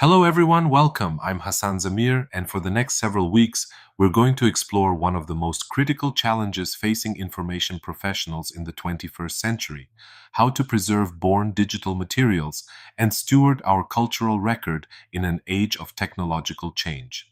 Hello everyone, welcome. I'm Hassan Zamir, and for the next several weeks, we're going to explore one of the most critical challenges facing information professionals in the 21st century: how to preserve born digital materials and steward our cultural record in an age of technological change.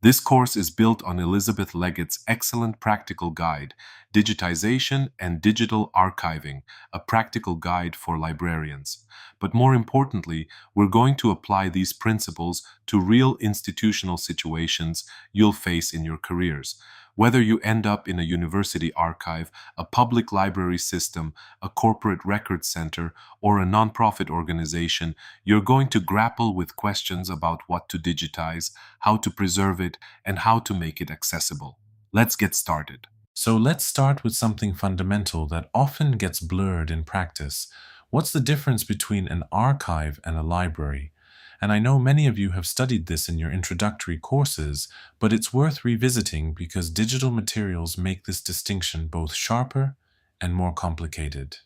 This course is built on Elizabeth Leggett's excellent practical guide, Digitization and Digital Archiving, a practical guide for librarians. But more importantly, we're going to apply these principles to real institutional situations you'll face in your careers. Whether you end up in a university archive, a public library system, a corporate record center, or a nonprofit organization, you're going to grapple with questions about what to digitize, how to preserve it, and how to make it accessible. Let's get started. So let's start with something fundamental that often gets blurred in practice. What's the difference between an archive and a library? And I know many of you have studied this in your introductory courses, but it's worth revisiting because digital materials make this distinction both sharper and more complicated.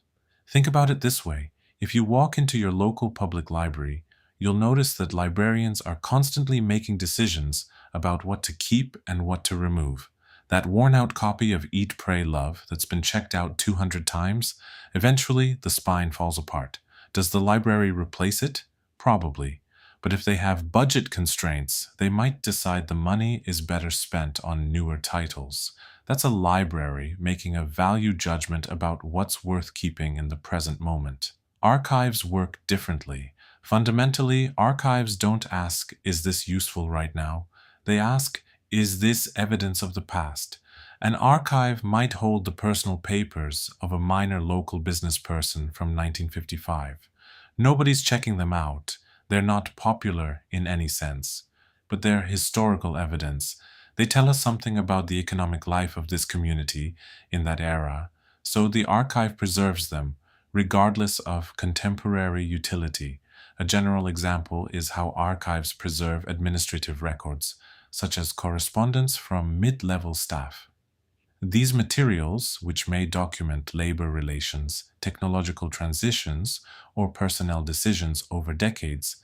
Think about it this way. If you walk into your local public library, you'll notice that librarians are constantly making decisions about what to keep and what to remove. That worn-out copy of Eat, Pray, Love that's been checked out 200 times, eventually the spine falls apart. Does the library replace it? Probably. But if they have budget constraints, they might decide the money is better spent on newer titles. That's a library making a value judgment about what's worth keeping in the present moment. Archives work differently. Fundamentally, archives don't ask, is this useful right now? They ask, is this evidence of the past? An archive might hold the personal papers of a minor local business person from 1955. Nobody's checking them out. They're not popular in any sense, but they're historical evidence. They tell us something about the economic life of this community in that era, so the archive preserves them, regardless of contemporary utility. A general example is how archives preserve administrative records, such as correspondence from mid-level staff. These materials, which may document labor relations, technological transitions, or personnel decisions over decades,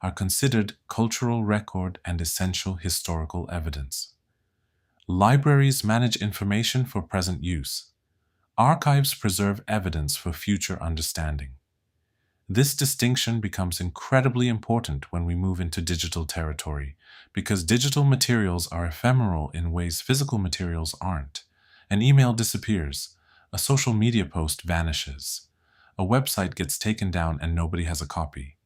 are considered cultural record and essential historical evidence. Libraries manage information for present use. Archives preserve evidence for future understanding. This distinction becomes incredibly important when we move into digital territory, because digital materials are ephemeral in ways physical materials aren't. An email disappears, a social media post vanishes, a website gets taken down and nobody has a copy.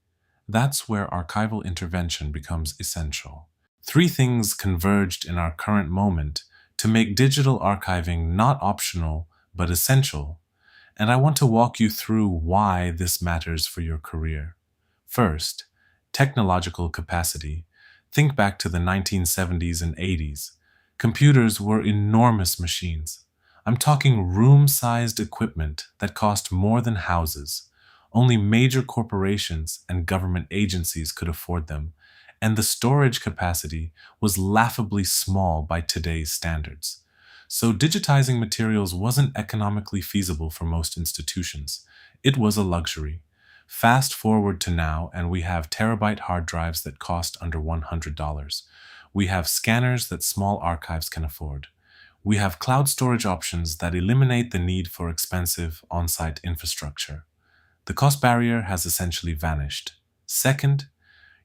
That's where archival intervention becomes essential. Three things converged in our current moment to make digital archiving not optional but essential, and I want to walk you through why this matters for your career. First, technological capacity. Think back to the 1970s and 80s. Computers were enormous machines. I'm talking room-sized equipment that cost more than houses. Only major corporations and government agencies could afford them, and the storage capacity was laughably small by today's standards. So digitizing materials wasn't economically feasible for most institutions. It was a luxury. Fast forward to now, and we have terabyte hard drives that cost under $100. We have scanners that small archives can afford. We have cloud storage options that eliminate the need for expensive on-site infrastructure. The cost barrier has essentially vanished. Second,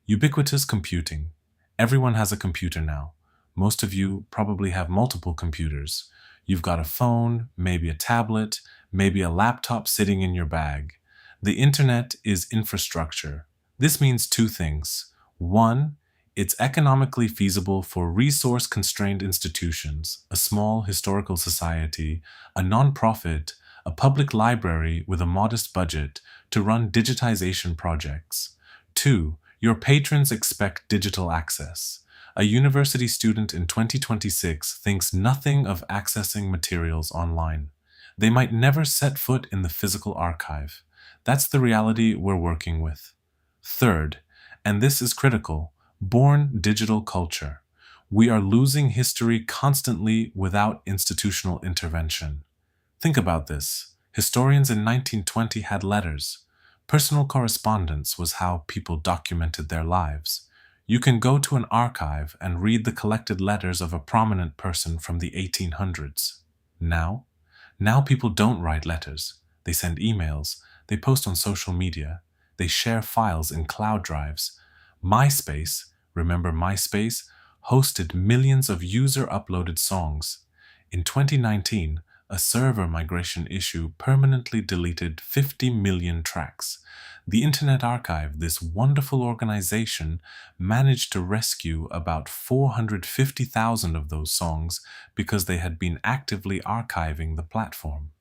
ubiquitous computing. Everyone has a computer now. Most of you probably have multiple computers. You've got a phone, maybe a tablet, maybe a laptop sitting in your bag. The internet is infrastructure. This means two things. One, it's economically feasible for resource-constrained institutions, a small historical society, a nonprofit, a public library with a modest budget to run digitization projects. Two, your patrons expect digital access. A university student in 2026 thinks nothing of accessing materials online. They might never set foot in the physical archive. That's the reality we're working with. Third, and this is critical, born digital culture. We are losing history constantly without institutional intervention. Think about this. Historians in 1920 had letters. Personal correspondence was how people documented their lives. You can go to an archive and read the collected letters of a prominent person from the 1800s. Now? Now people don't write letters. They send emails, they post on social media, they share files in cloud drives. MySpace, remember MySpace, hosted millions of user-uploaded songs. In 2019, a server migration issue permanently deleted 50 million tracks. The Internet Archive, this wonderful organization, managed to rescue about 450,000 of those songs because they had been actively archiving the platform.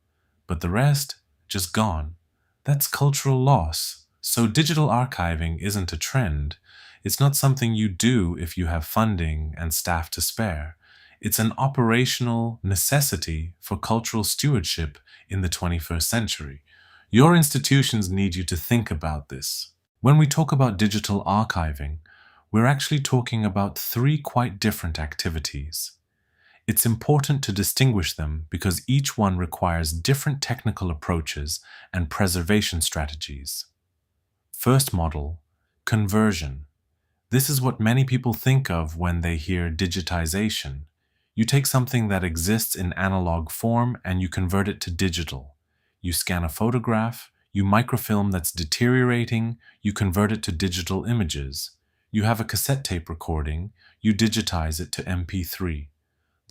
But the rest, just gone. That's cultural loss. So digital archiving isn't a trend. It's not something you do if you have funding and staff to spare. It's an operational necessity for cultural stewardship in the 21st century. Your institutions need you to think about this. When we talk about digital archiving, we're actually talking about three quite different activities. It's important to distinguish them because each one requires different technical approaches and preservation strategies. First model, conversion. This is what many people think of when they hear digitization. You take something that exists in analog form and you convert it to digital. You scan a photograph, you microfilm that's deteriorating, you convert it to digital images. You have a cassette tape recording, you digitize it to MP3.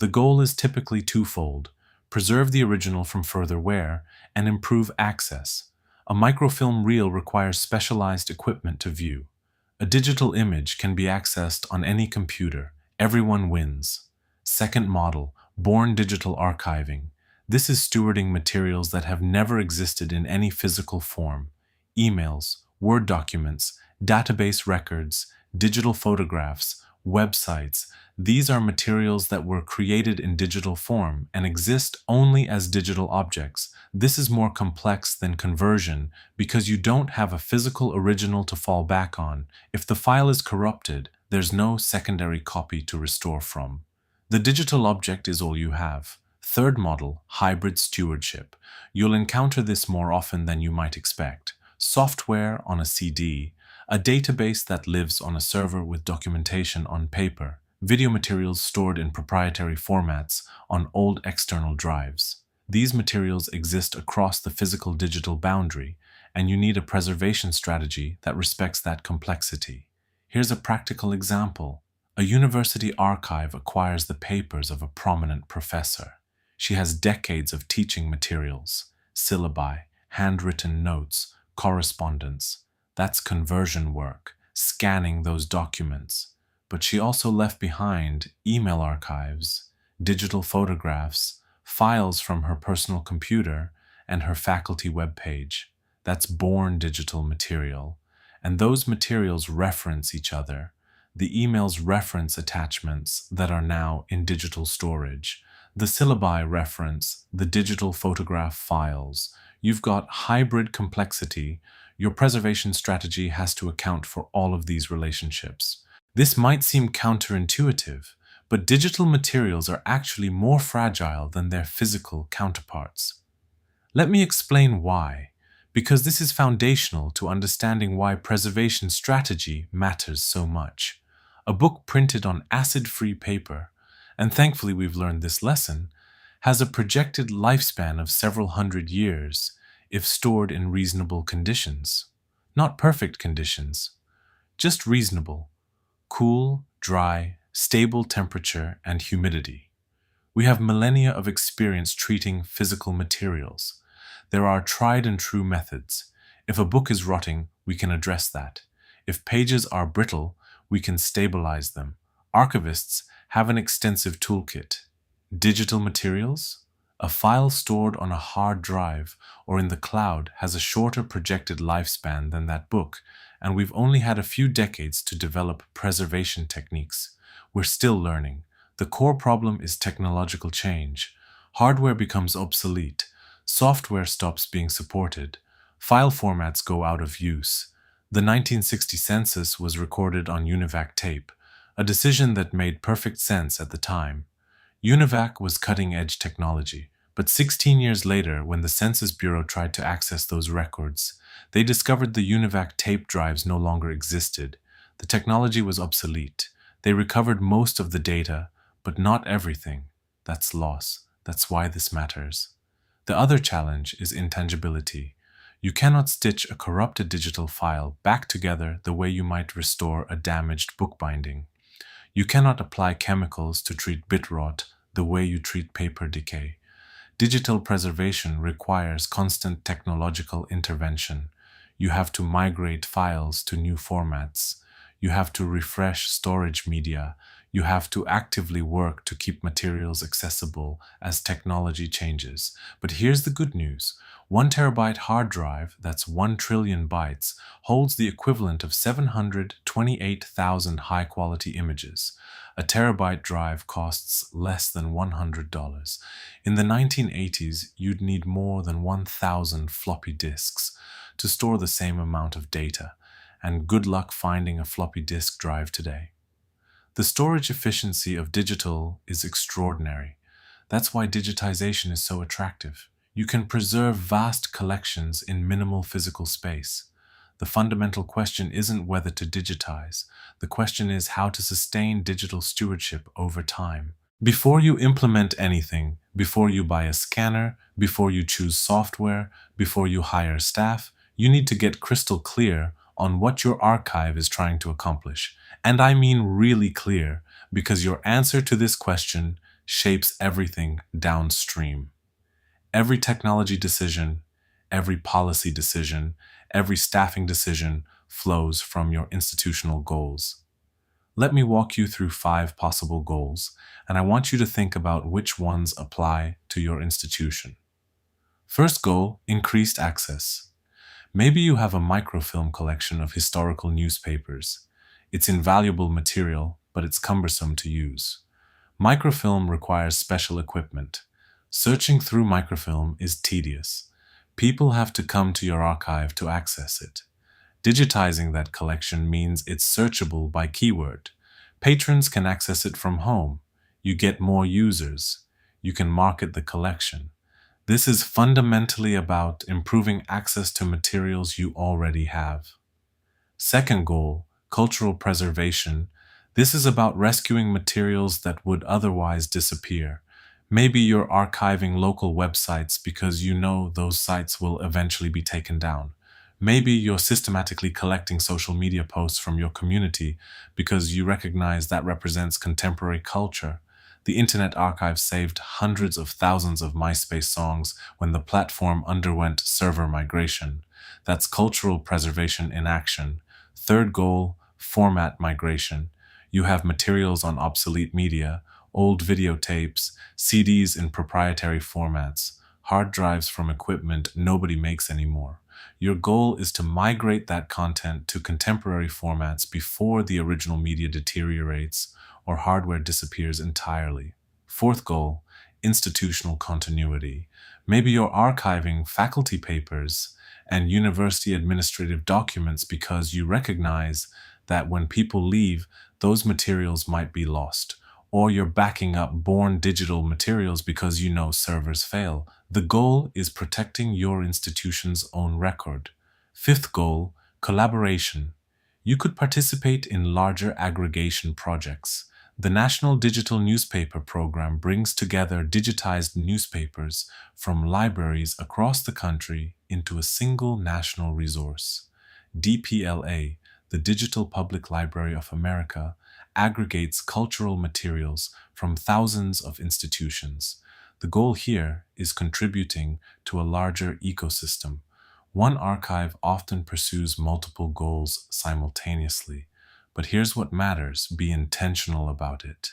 The goal is typically twofold: preserve the original from further wear and improve access. A microfilm reel requires specialized equipment to view. A digital image can be accessed on any computer. Everyone wins. Second model, born digital archiving. This is stewarding materials that have never existed in any physical form. Emails, Word documents, database records, digital photographs, websites. These are materials that were created in digital form and exist only as digital objects. This is more complex than conversion because you don't have a physical original to fall back on. If the file is corrupted, there's no secondary copy to restore from. The digital object is all you have. Third model, hybrid stewardship. You'll encounter this more often than you might expect. Software on a CD, a database that lives on a server with documentation on paper, video materials stored in proprietary formats on old external drives. These materials exist across the physical-digital boundary, and you need a preservation strategy that respects that complexity. Here's a practical example. A university archive acquires the papers of a prominent professor. She has decades of teaching materials, syllabi, handwritten notes, correspondence. That's conversion work, scanning those documents. But she also left behind email archives, digital photographs, files from her personal computer, and her faculty webpage. That's born digital material. And those materials reference each other. The emails reference attachments that are now in digital storage. The syllabi reference the digital photograph files. You've got hybrid complexity. Your preservation strategy has to account for all of these relationships. This might seem counterintuitive, but digital materials are actually more fragile than their physical counterparts. Let me explain why, because this is foundational to understanding why preservation strategy matters so much. A book printed on acid-free paper, and thankfully we've learned this lesson, has a projected lifespan of several hundred years if stored in reasonable conditions. Not perfect conditions, just reasonable. Cool, dry, stable temperature and humidity. We have millennia of experience treating physical materials. There are tried and true methods. If a book is rotting, we can address that. If pages are brittle, we can stabilize them. Archivists have an extensive toolkit. Digital materials? A file stored on a hard drive or in the cloud has a shorter projected lifespan than that book, and we've only had a few decades to develop preservation techniques. We're still learning. The core problem is technological change. Hardware becomes obsolete. Software stops being supported. File formats go out of use. The 1960 census was recorded on UNIVAC tape, a decision that made perfect sense at the time. UNIVAC was cutting-edge technology, but 16 years later, when the Census Bureau tried to access those records, they discovered the UNIVAC tape drives no longer existed. The technology was obsolete. They recovered most of the data, but not everything. That's loss. That's why this matters. The other challenge is intangibility. You cannot stitch a corrupted digital file back together the way you might restore a damaged bookbinding. You cannot apply chemicals to treat bit rot the way you treat paper decay. Digital preservation requires constant technological intervention. You have to migrate files to new formats. You have to refresh storage media. You have to actively work to keep materials accessible as technology changes. But here's the good news. 1 terabyte hard drive, that's 1 trillion bytes, holds the equivalent of 728,000 high quality images. A terabyte drive costs less than $100. In the 1980s, you'd need more than 1,000 floppy disks to store the same amount of data, and good luck finding a floppy disk drive today. The storage efficiency of digital is extraordinary. That's why digitization is so attractive. You can preserve vast collections in minimal physical space. The fundamental question isn't whether to digitize. The question is how to sustain digital stewardship over time. Before you implement anything, before you buy a scanner, before you choose software, before you hire staff, you need to get crystal clear on what your archive is trying to accomplish. And I mean really clear, because your answer to this question shapes everything downstream. Every technology decision, every policy decision, every staffing decision flows from your institutional goals. Let me walk you through 5 possible goals, and I want you to think about which ones apply to your institution. First goal, increased access. Maybe you have a microfilm collection of historical newspapers. It's invaluable material, but it's cumbersome to use. Microfilm requires special equipment. Searching through microfilm is tedious. People have to come to your archive to access it. Digitizing that collection means it's searchable by keyword. Patrons can access it from home. You get more users. You can market the collection. This is fundamentally about improving access to materials you already have. Second goal, cultural preservation. This is about rescuing materials that would otherwise disappear. Maybe you're archiving local websites because you know those sites will eventually be taken down. Maybe you're systematically collecting social media posts from your community because you recognize that represents contemporary culture. The Internet Archive saved hundreds of thousands of MySpace songs when the platform underwent server migration. That's cultural preservation in action. Third goal, format migration. You have materials on obsolete media, old videotapes, CDs in proprietary formats, hard drives from equipment nobody makes anymore. Your goal is to migrate that content to contemporary formats before the original media deteriorates or hardware disappears entirely. Fourth goal, institutional continuity. Maybe you're archiving faculty papers and university administrative documents because you recognize that when people leave, those materials might be lost. Or you're backing up born digital materials because you know servers fail. The goal is protecting your institution's own record. Fifth goal, collaboration. You could participate in larger aggregation projects. The National Digital Newspaper Program brings together digitized newspapers from libraries across the country into a single national resource. DPLA, the Digital Public Library of America, aggregates cultural materials from thousands of institutions. The goal here is contributing to a larger ecosystem. One archive often pursues multiple goals simultaneously. But here's what matters: be intentional about it.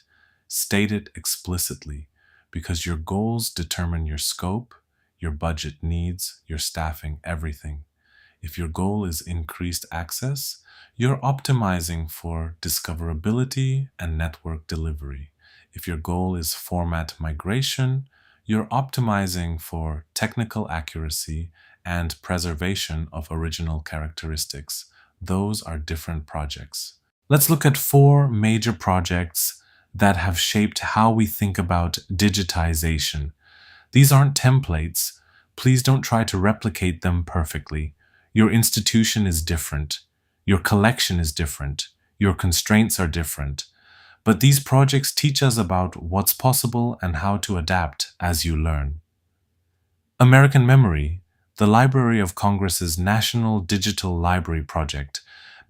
State it explicitly, because your goals determine your scope, your budget needs, your staffing, everything. If your goal is increased access, you're optimizing for discoverability and network delivery. If your goal is format migration, you're optimizing for technical accuracy and preservation of original characteristics. Those are different projects. Let's look at 4 major projects that have shaped how we think about digitization. These aren't templates. Please don't try to replicate them perfectly. Your institution is different. Your collection is different. your constraints are different. But these projects teach us about what's possible and how to adapt as you learn. American Memory, the Library of Congress's National Digital Library Project,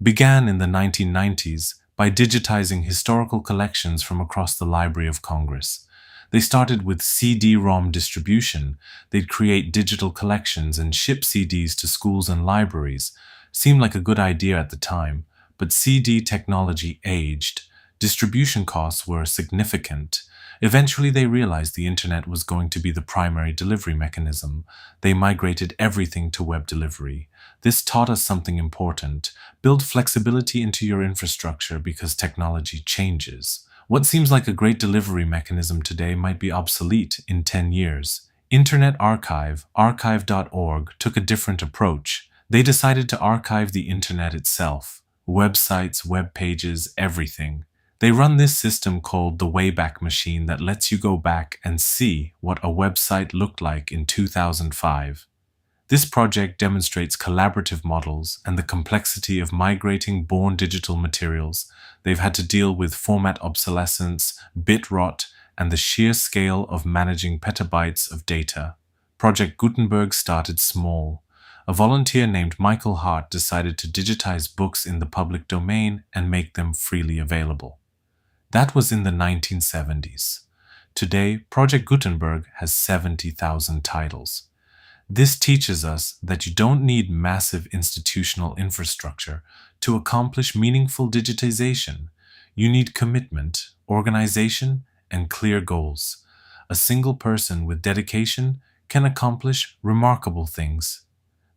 began in the 1990s by digitizing historical collections from across the Library of Congress. They started with CD-ROM distribution. They'd create digital collections and ship CDs to schools and libraries. Seemed like a good idea at the time, but CD technology aged. Distribution costs were significant. Eventually, they realized the internet was going to be the primary delivery mechanism. They migrated everything to web delivery. This taught us something important. Build flexibility into your infrastructure because technology changes. What seems like a great delivery mechanism today might be obsolete in 10 years. Internet Archive, archive.org, took a different approach. They decided to archive the internet itself. Websites, web pages, everything. They run this system called the Wayback Machine that lets you go back and see what a website looked like in 2005. This project demonstrates collaborative models and the complexity of migrating born digital materials. They've had to deal with format obsolescence, bit rot, and the sheer scale of managing petabytes of data. Project Gutenberg started small. A volunteer named Michael Hart decided to digitize books in the public domain and make them freely available. That was in the 1970s. Today, Project Gutenberg has 70,000 titles. This teaches us that you don't need massive institutional infrastructure to accomplish meaningful digitization. You need commitment, organization, and clear goals. A single person with dedication can accomplish remarkable things.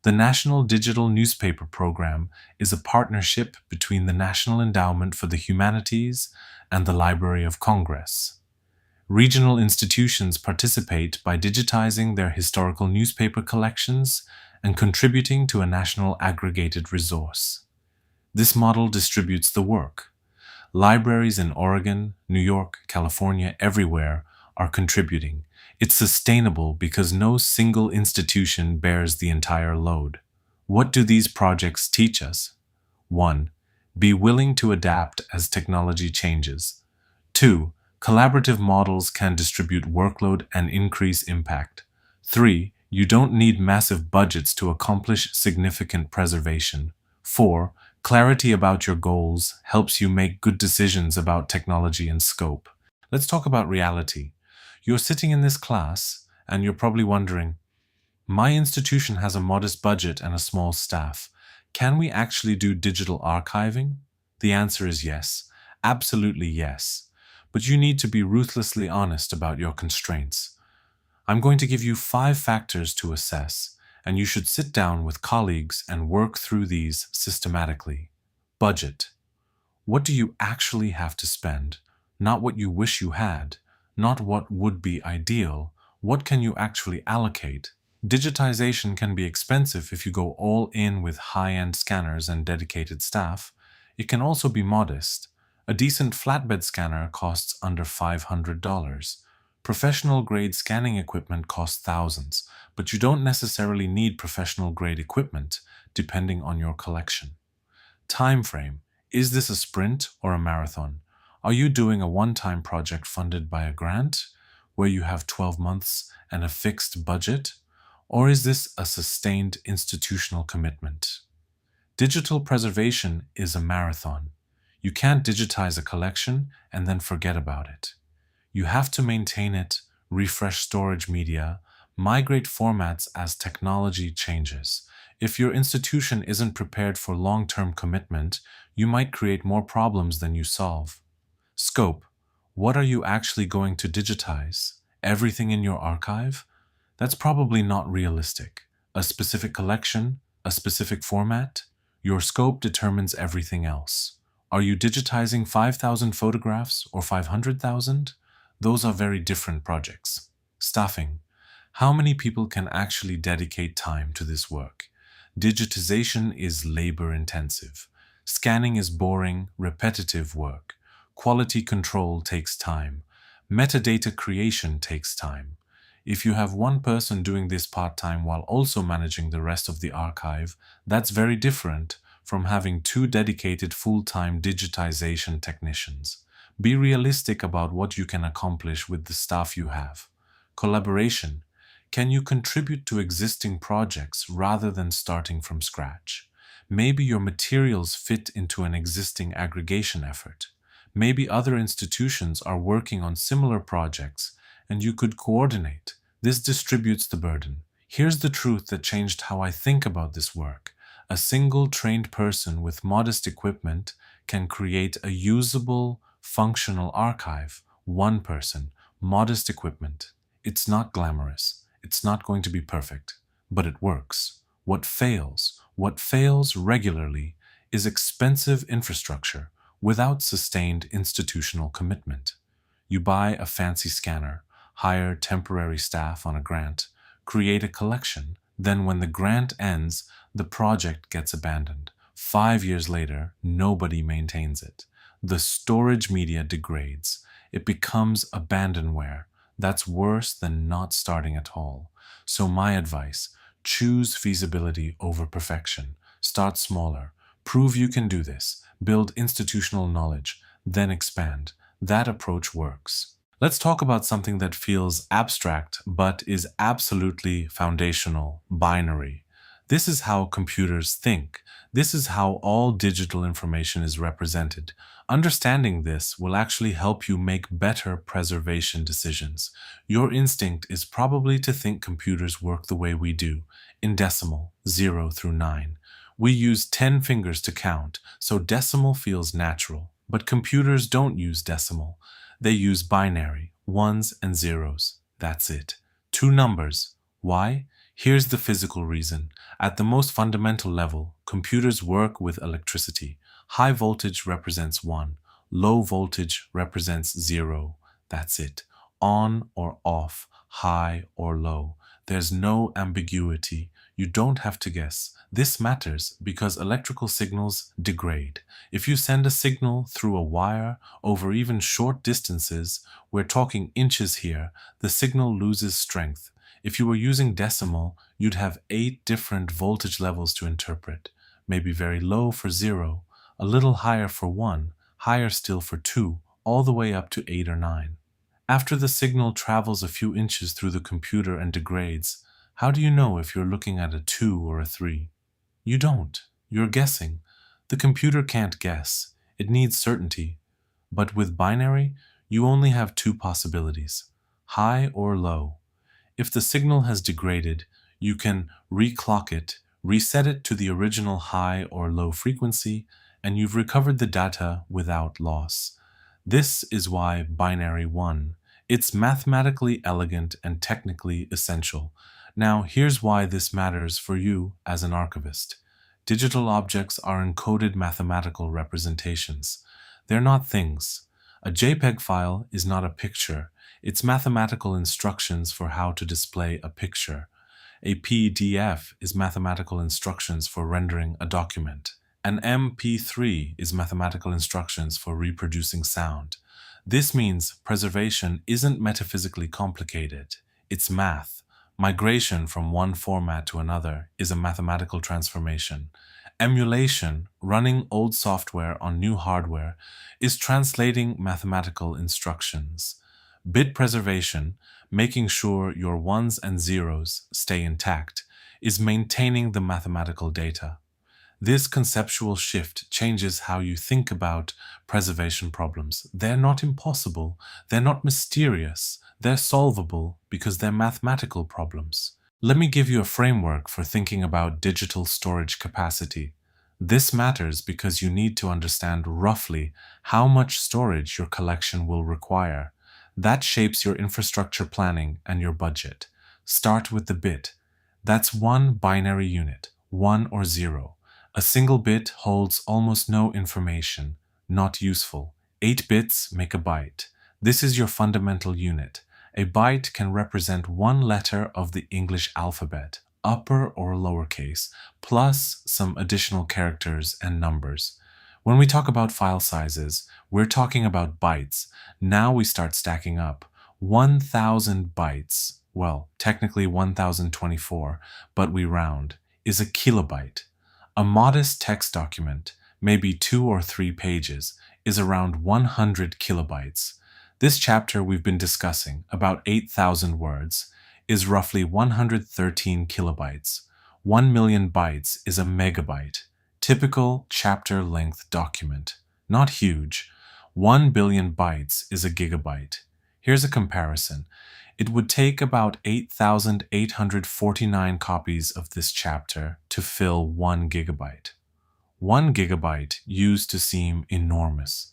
The National Digital Newspaper Program is a partnership between the National Endowment for the Humanities and the Library of Congress. Regional institutions participate by digitizing their historical newspaper collections and contributing to a national aggregated resource. This model distributes the work. Libraries in Oregon, New York, California, everywhere are contributing. It's sustainable because no single institution bears the entire load. What do these projects teach us? 1. Be willing to adapt as technology changes. 2. Collaborative models can distribute workload and increase impact. 3. You don't need massive budgets to accomplish significant preservation. 4. Clarity about your goals helps you make good decisions about technology and scope. Let's talk about reality. You're sitting in this class and you're probably wondering, my institution has a modest budget and a small staff. Can we actually do digital archiving? The answer is yes, absolutely yes. But you need to be ruthlessly honest about your constraints. I'm going to give you 5 factors to assess, and you should sit down with colleagues and work through these systematically. Budget. What do you actually have to spend? Not what you wish you had, not what would be ideal. What can you actually allocate? Digitization can be expensive if you go all in with high-end scanners and dedicated staff. It can also be modest. A decent flatbed scanner costs under $500. Professional-grade scanning equipment costs thousands, but you don't necessarily need professional-grade equipment, depending on your collection. Time frame. Is this a sprint or a marathon? Are you doing a one-time project funded by a grant, where you have 12 months and a fixed budget? Or is this a sustained institutional commitment? Digital preservation is a marathon. You can't digitize a collection and then forget about it. You have to maintain it, refresh storage media, migrate formats as technology changes. If your institution isn't prepared for long-term commitment, you might create more problems than you solve. Scope. What are you actually going to digitize? Everything in your archive? That's probably not realistic. A specific collection? A specific format? Your scope determines everything else. Are you digitizing 5,000 photographs or 500,000? Those are very different projects. Staffing. How many people can actually dedicate time to this work? Digitization is labor-intensive. Scanning is boring, repetitive work. Quality control takes time. Metadata creation takes time. If you have one person doing this part-time while also managing the rest of the archive, that's very different from having two dedicated full-time digitization technicians. Be realistic about what you can accomplish with the staff you have. Collaboration. Can you contribute to existing projects rather than starting from scratch? Maybe your materials fit into an existing aggregation effort. Maybe other institutions are working on similar projects and you could coordinate. This distributes the burden. Here's the truth that changed how I think about this work. A single trained person with modest equipment can create a usable, functional archive. One person, modest equipment. It's not glamorous. It's not going to be perfect, but it works. What fails regularly is expensive infrastructure without sustained institutional commitment. You buy a fancy scanner, hire temporary staff on a grant, create a collection. Then when the grant ends, the project gets abandoned. 5 years later, nobody maintains it. The storage media degrades. It becomes abandonware. That's worse than not starting at all. So my advice, choose feasibility over perfection. Start smaller. Prove you can do this. Build institutional knowledge. Then expand. That approach works. Let's talk about something that feels abstract but is absolutely foundational: binary. This is how computers think. This is how all digital information is represented. Understanding this will actually help you make better preservation decisions. Your instinct is probably to think computers work the way we do, in decimal, 0 through 9. We use 10 fingers to count, so decimal feels natural. But computers don't use decimal. They use binary, ones and zeros. That's it. Two numbers. Why? Here's the physical reason. At the most fundamental level, computers work with electricity. High voltage represents 1. Low voltage represents 0. That's it. On or off, high or low. There's no ambiguity. You don't have to guess. This matters because electrical signals degrade. If you send a signal through a wire over even short distances, we're talking inches here, the signal loses strength. If you were using decimal, you'd have 8 different voltage levels to interpret. Maybe very low for 0, a little higher for 1, higher still for 2, all the way up to 8 or 9. After the signal travels a few inches through the computer and degrades, how do you know if you're looking at a 2 or a 3? You don't. You're guessing. The computer can't guess. It needs certainty. But with binary, you only have 2 possibilities: high or low. If the signal has degraded, you can reclock it, reset it to the original high or low frequency, and you've recovered the data without loss. This is why binary won. It's mathematically elegant and technically essential. Now, here's why this matters for you as an archivist. Digital objects are encoded mathematical representations. They're not things. A JPEG file is not a picture. It's mathematical instructions for how to display a picture. A PDF is mathematical instructions for rendering a document. An MP3 is mathematical instructions for reproducing sound. This means preservation isn't metaphysically complicated. It's math. Migration from one format to another is a mathematical transformation. Emulation, running old software on new hardware, is translating mathematical instructions. Bit preservation, making sure your ones and zeros stay intact, is maintaining the mathematical data. This conceptual shift changes how you think about preservation problems. They're not impossible, they're not mysterious, they're solvable because they're mathematical problems. Let me give you a framework for thinking about digital storage capacity. This matters because you need to understand roughly how much storage your collection will require. That shapes your infrastructure planning and your budget. Start with the bit. That's one binary unit, 1 or 0. A single bit holds almost no information, not useful. 8 bits make a byte. This is your fundamental unit. A byte can represent one letter of the English alphabet, upper or lowercase, plus some additional characters and numbers. When we talk about file sizes, we're talking about bytes. Now we start stacking up. 1,000 bytes, well, technically 1,024, but we round, is a kilobyte. A modest text document, maybe 2 or 3 pages, is around 100 kilobytes. This chapter we've been discussing, about 8,000 words, is roughly 113 kilobytes. 1 million bytes is a megabyte. Typical chapter-length document. Not huge. 1 billion bytes is a gigabyte. Here's a comparison. It would take about 8,849 copies of this chapter to fill 1 gigabyte. 1 gigabyte used to seem enormous.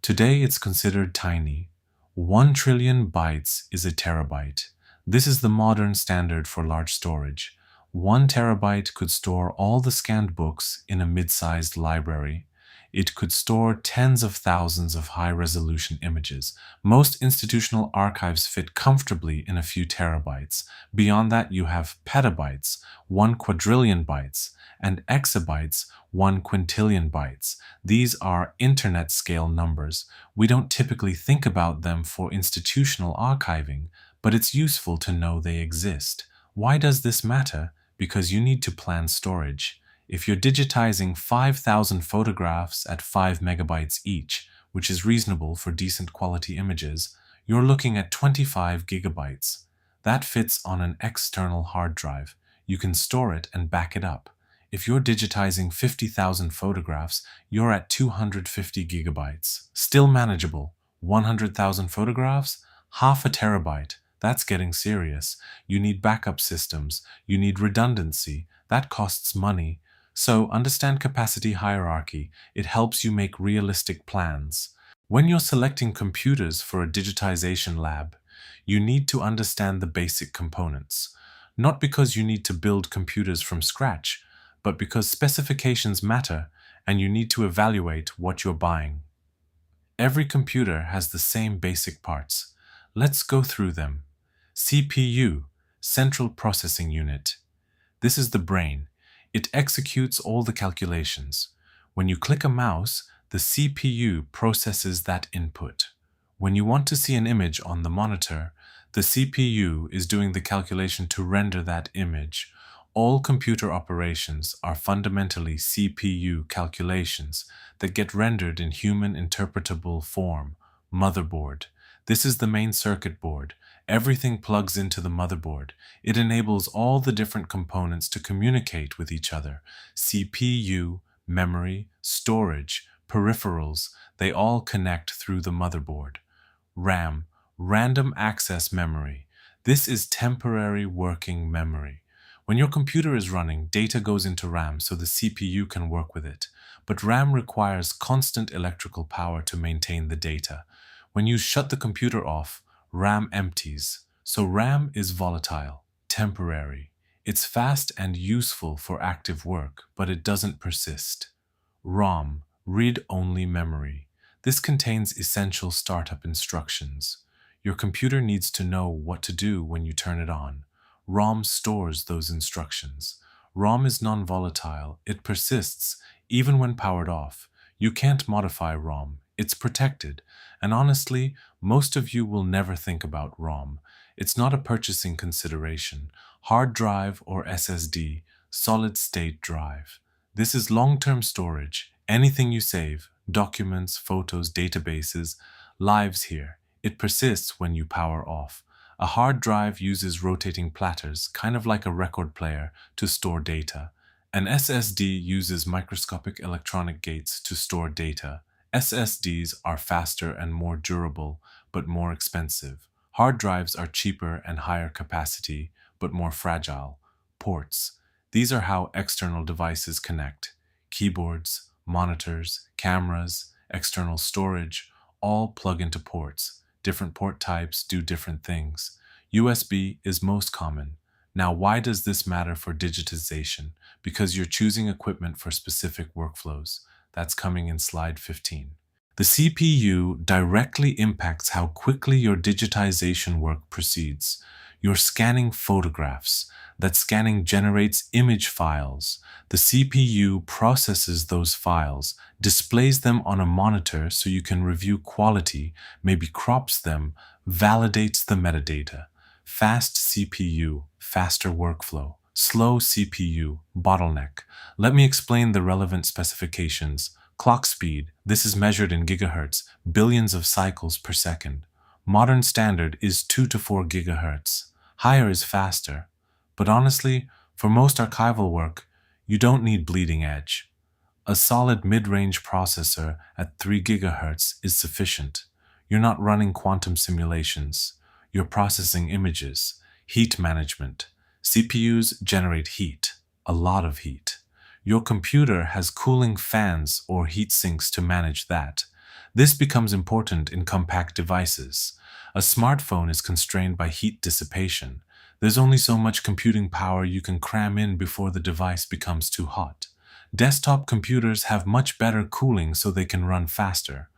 Today it's considered tiny. 1 trillion bytes is a terabyte. This is the modern standard for large storage. 1 terabyte could store all the scanned books in a mid-sized library. It could store tens of thousands of high-resolution images. Most institutional archives fit comfortably in a few terabytes. Beyond that, you have petabytes, 1 quadrillion bytes, and exabytes, 1 quintillion bytes. These are internet-scale numbers. We don't typically think about them for institutional archiving, but it's useful to know they exist. Why does this matter? Because you need to plan storage. If you're digitizing 5,000 photographs at 5 megabytes each, which is reasonable for decent quality images, you're looking at 25 gigabytes. That fits on an external hard drive. You can store it and back it up. If you're digitizing 50,000 photographs, you're at 250 gigabytes. Still manageable. 100,000 photographs? Half a terabyte. That's getting serious. You need backup systems. You need redundancy. That costs money. So understand capacity hierarchy. It helps you make realistic plans. When you're selecting computers for a digitization lab, you need to understand the basic components. Not because you need to build computers from scratch, but because specifications matter and you need to evaluate what you're buying. Every computer has the same basic parts. Let's go through them. CPU, Central Processing Unit. This is the brain. It executes all the calculations. When you click a mouse, the CPU processes that input. When you want to see an image on the monitor, the CPU is doing the calculation to render that image. All computer operations are fundamentally CPU calculations that get rendered in human interpretable form. Motherboard. This is the main circuit board. Everything plugs into the motherboard. It enables all the different components to communicate with each other. CPU, memory, storage, peripherals, they all connect through the motherboard. RAM, random access memory. This is temporary working memory. When your computer is running, data goes into RAM so the CPU can work with it. But RAM requires constant electrical power to maintain the data. When you shut the computer off, RAM empties. So RAM is volatile, temporary. It's fast and useful for active work, but it doesn't persist. ROM, read-only memory. This contains essential startup instructions. Your computer needs to know what to do when you turn it on. ROM stores those instructions. ROM is non-volatile. It persists, even when powered off. You can't modify ROM. It's protected. And honestly, most of you will never think about ROM. It's not a purchasing consideration. Hard drive or SSD, solid-state drive. This is long-term storage. Anything you save, documents, photos, databases, lives here. It persists when you power off. A hard drive uses rotating platters, kind of like a record player, to store data. An SSD uses microscopic electronic gates to store data. SSDs are faster and more durable, but more expensive. Hard drives are cheaper and higher capacity, but more fragile. Ports. These are how external devices connect. Keyboards, monitors, cameras, external storage, all plug into ports. Different port types do different things. USB is most common. Now, why does this matter for digitization? Because you're choosing equipment for specific workflows. That's coming in slide 15. The CPU directly impacts how quickly your digitization work proceeds. You're scanning photographs. That scanning generates image files. The CPU processes those files, displays them on a monitor so you can review quality, maybe crops them, validates the metadata. Fast CPU, faster workflow. Slow CPU, bottleneck. Let me explain the relevant specifications. Clock speed, this is measured in gigahertz, billions of cycles per second. Modern standard is 2 to 4 gigahertz. Higher is faster. But honestly, for most archival work, you don't need bleeding edge. A solid mid-range processor at 3 gigahertz is sufficient. You're not running quantum simulations. You're processing images, heat management. CPUs generate heat, a lot of heat. Your computer has cooling fans or heat sinks to manage that. This becomes important in compact devices. A smartphone is constrained by heat dissipation. There's only so much computing power you can cram in before the device becomes too hot. Desktop computers have much better cooling so they can run faster.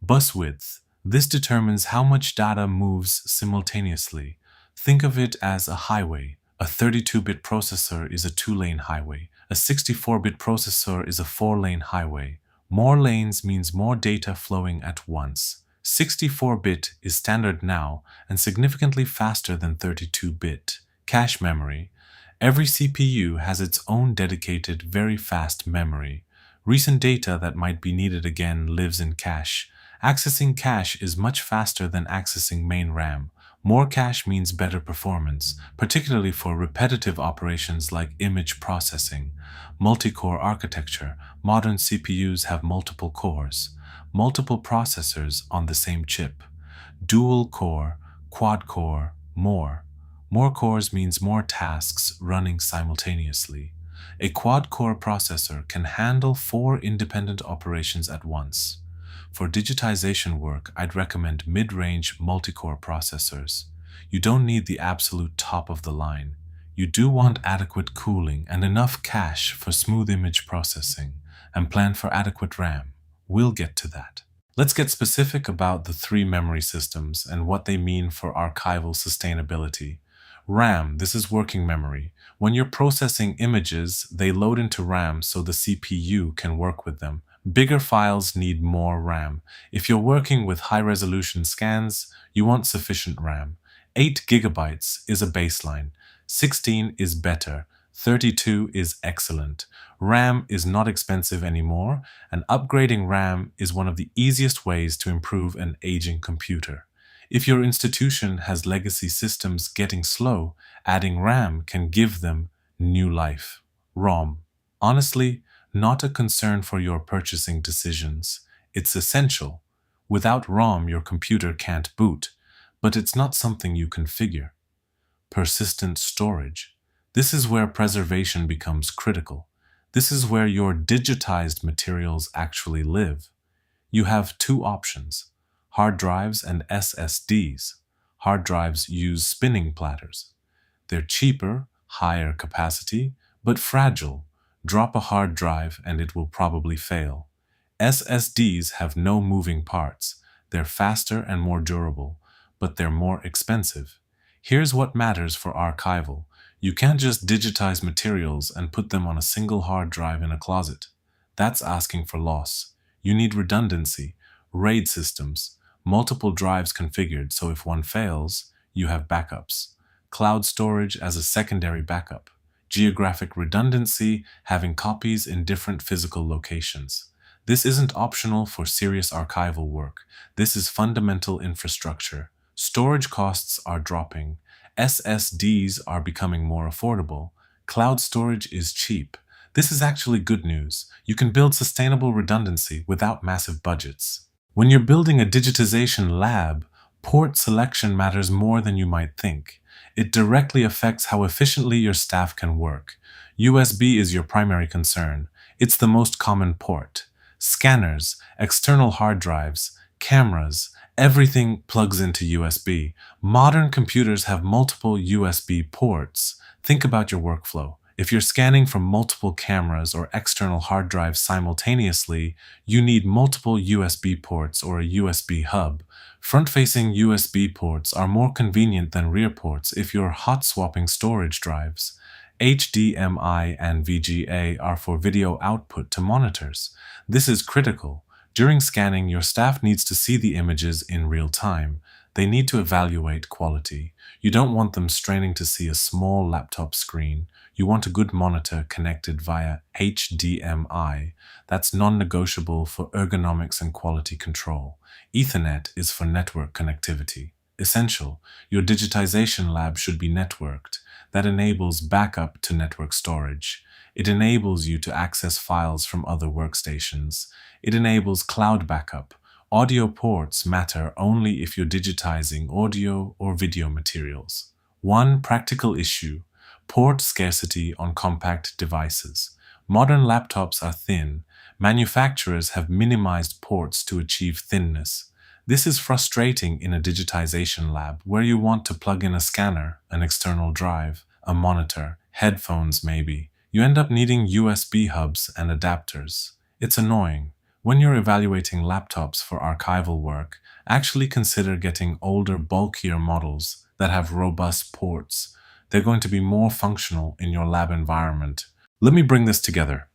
Bus width. This determines how much data moves simultaneously. Think of it as a highway. A 32-bit processor is a 2-lane highway. A 64-bit processor is a 4-lane highway. More lanes means more data flowing at once. 64-bit is standard now and significantly faster than 32-bit. Cache memory. Every CPU has its own dedicated, very fast memory. Recent data that might be needed again lives in cache. Accessing cache is much faster than accessing main RAM. More cache means better performance, particularly for repetitive operations like image processing. Multi-core architecture. Modern CPUs have multiple cores, multiple processors on the same chip. Dual core, quad core, more. More cores means more tasks running simultaneously. A quad-core processor can handle 4 independent operations at once. For digitization work, I'd recommend mid-range multi-core processors. You don't need the absolute top of the line. You do want adequate cooling and enough cache for smooth image processing, and plan for adequate RAM. We'll get to that. Let's get specific about the 3 memory systems and what they mean for archival sustainability. RAM, this is working memory. When you're processing images, they load into RAM so the CPU can work with them. Bigger files need more RAM. If you're working with high-resolution scans, you want sufficient RAM. 8 gigabytes is a baseline. 16 is better. 32 is excellent. RAM is not expensive anymore, and upgrading RAM is one of the easiest ways to improve an aging computer. If your institution has legacy systems getting slow, adding RAM can give them new life. ROM. Honestly, not a concern for your purchasing decisions. It's essential. Without ROM, your computer can't boot, but it's not something you configure. Persistent storage. This is where preservation becomes critical. This is where your digitized materials actually live. You have 2 options: hard drives and SSDs. Hard drives use spinning platters. They're cheaper, higher capacity, but fragile. Drop a hard drive and it will probably fail. SSDs have no moving parts. They're faster and more durable, but they're more expensive. Here's what matters for archival. You can't just digitize materials and put them on a single hard drive in a closet. That's asking for loss. You need redundancy, RAID systems, multiple drives configured so if one fails, you have backups. Cloud storage as a secondary backup. Geographic redundancy, having copies in different physical locations. This isn't optional for serious archival work. This is fundamental infrastructure. Storage costs are dropping. SSDs are becoming more affordable. Cloud storage is cheap. This is actually good news. You can build sustainable redundancy without massive budgets. When you're building a digitization lab, port selection matters more than you might think. It directly affects how efficiently your staff can work. USB is your primary concern. It's the most common port. Scanners, external hard drives, cameras, everything plugs into USB. Modern computers have multiple USB ports. Think about your workflow. If you're scanning from multiple cameras or external hard drives simultaneously, you need multiple USB ports or a USB hub. Front-facing USB ports are more convenient than rear ports if you're hot-swapping storage drives. HDMI and VGA are for video output to monitors. This is critical. During scanning, your staff needs to see the images in real time. They need to evaluate quality. You don't want them straining to see a small laptop screen. You want a good monitor connected via HDMI. That's non-negotiable for ergonomics and quality control. Ethernet is for network connectivity. Essential, your digitization lab should be networked. That enables backup to network storage. It enables you to access files from other workstations. It enables cloud backup. Audio ports matter only if you're digitizing audio or video materials. One practical issue: port scarcity on compact devices. Modern laptops are thin. Manufacturers have minimized ports to achieve thinness. This is frustrating in a digitization lab where you want to plug in a scanner, an external drive, a monitor, headphones maybe. You end up needing USB hubs and adapters. It's annoying. When you're evaluating laptops for archival work, actually consider getting older, bulkier models that have robust ports. They're going to be more functional in your lab environment. Let me bring this together.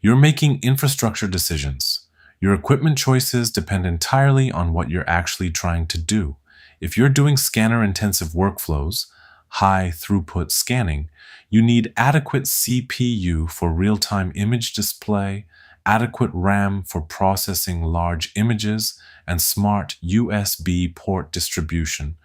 You're making infrastructure decisions. Your equipment choices depend entirely on what you're actually trying to do. If you're doing scanner-intensive workflows, high throughput scanning, you need adequate CPU for real-time image display, adequate RAM for processing large images, and smart USB port distribution.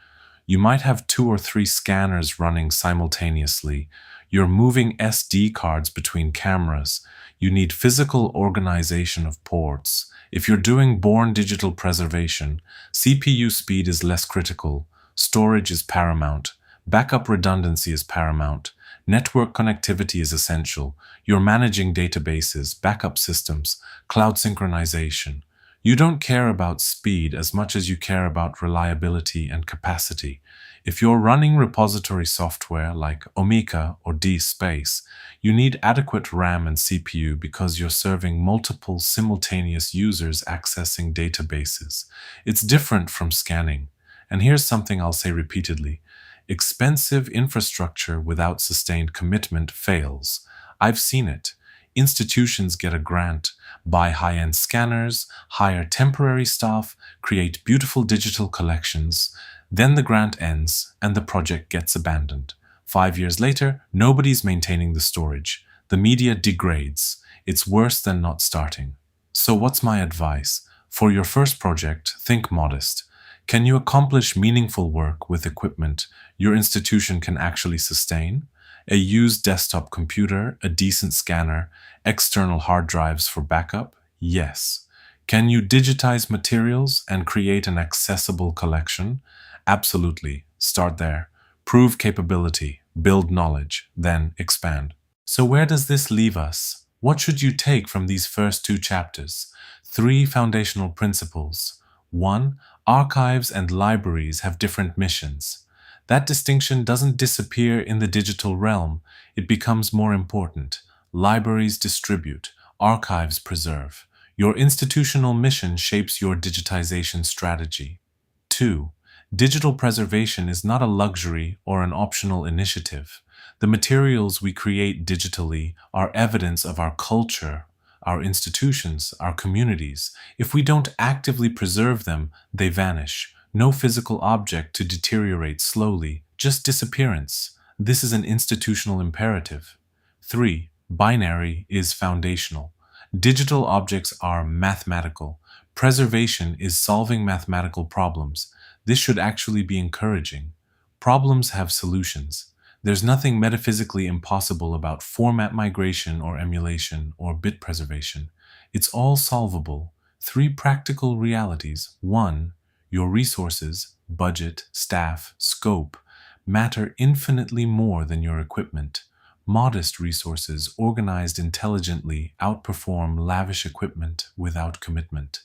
You might have 2 or 3 scanners running simultaneously. You're moving SD cards between cameras. You need physical organization of ports. If you're doing born digital preservation, CPU speed is less critical. Storage is paramount. Backup redundancy is paramount. Network connectivity is essential. You're managing databases, backup systems, cloud synchronization. You don't care about speed as much as you care about reliability and capacity. If you're running repository software like Omeka or DSpace, you need adequate RAM and CPU because you're serving multiple simultaneous users accessing databases. It's different from scanning. And here's something I'll say repeatedly. Expensive infrastructure without sustained commitment fails. I've seen it. Institutions get a grant, buy high-end scanners, hire temporary staff, create beautiful digital collections. Then the grant ends and the project gets abandoned. 5 years later, nobody's maintaining the storage. The media degrades. It's worse than not starting. So what's my advice? For your first project, think modest. Can you accomplish meaningful work with equipment your institution can actually sustain? A used desktop computer, a decent scanner, external hard drives for backup? Yes. Can you digitize materials and create an accessible collection? Absolutely. Start there. Prove capability, build knowledge, then expand. So where does this leave us? What should you take from these first 2 chapters? 3 foundational principles. 1. Archives and libraries have different missions. That distinction doesn't disappear in the digital realm. It becomes more important. Libraries distribute, archives preserve. Your institutional mission shapes your digitization strategy. 2. Digital preservation is not a luxury or an optional initiative. The materials we create digitally are evidence of our culture, our institutions, our communities. If we don't actively preserve them, they vanish. No physical object to deteriorate slowly, just disappearance. This is an institutional imperative. 3. Binary is foundational. Digital objects are mathematical. Preservation is solving mathematical problems. This should actually be encouraging. Problems have solutions. There's nothing metaphysically impossible about format migration or emulation or bit preservation. It's all solvable. 3 practical realities. 1. Your resources, budget, staff, scope, matter infinitely more than your equipment. Modest resources organized intelligently outperform lavish equipment without commitment.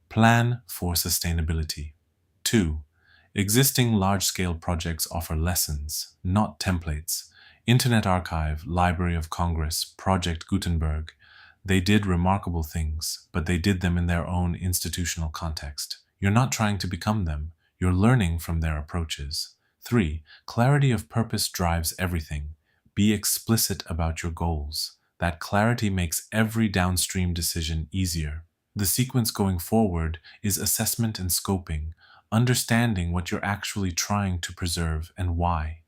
Plan for sustainability. 2. Existing large-scale projects offer lessons, not templates. Internet Archive, Library of Congress, Project Gutenberg. They did remarkable things, but they did them in their own institutional context. You're not trying to become them. You're learning from their approaches. 3. Clarity of purpose drives everything. Be explicit about your goals. That clarity makes every downstream decision easier. The sequence going forward is assessment and scoping. understanding what you're actually trying to preserve and why,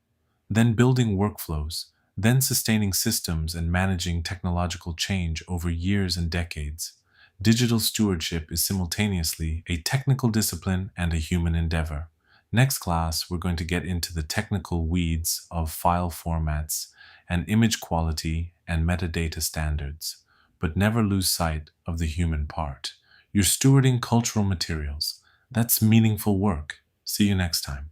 then building workflows, then sustaining systems and managing technological change over years and decades. Digital stewardship is simultaneously a technical discipline and a human endeavor. Next class, we're going to get into the technical weeds of file formats and image quality and metadata standards, but never lose sight of the human part. You're stewarding cultural materials. That's meaningful work. See you next time.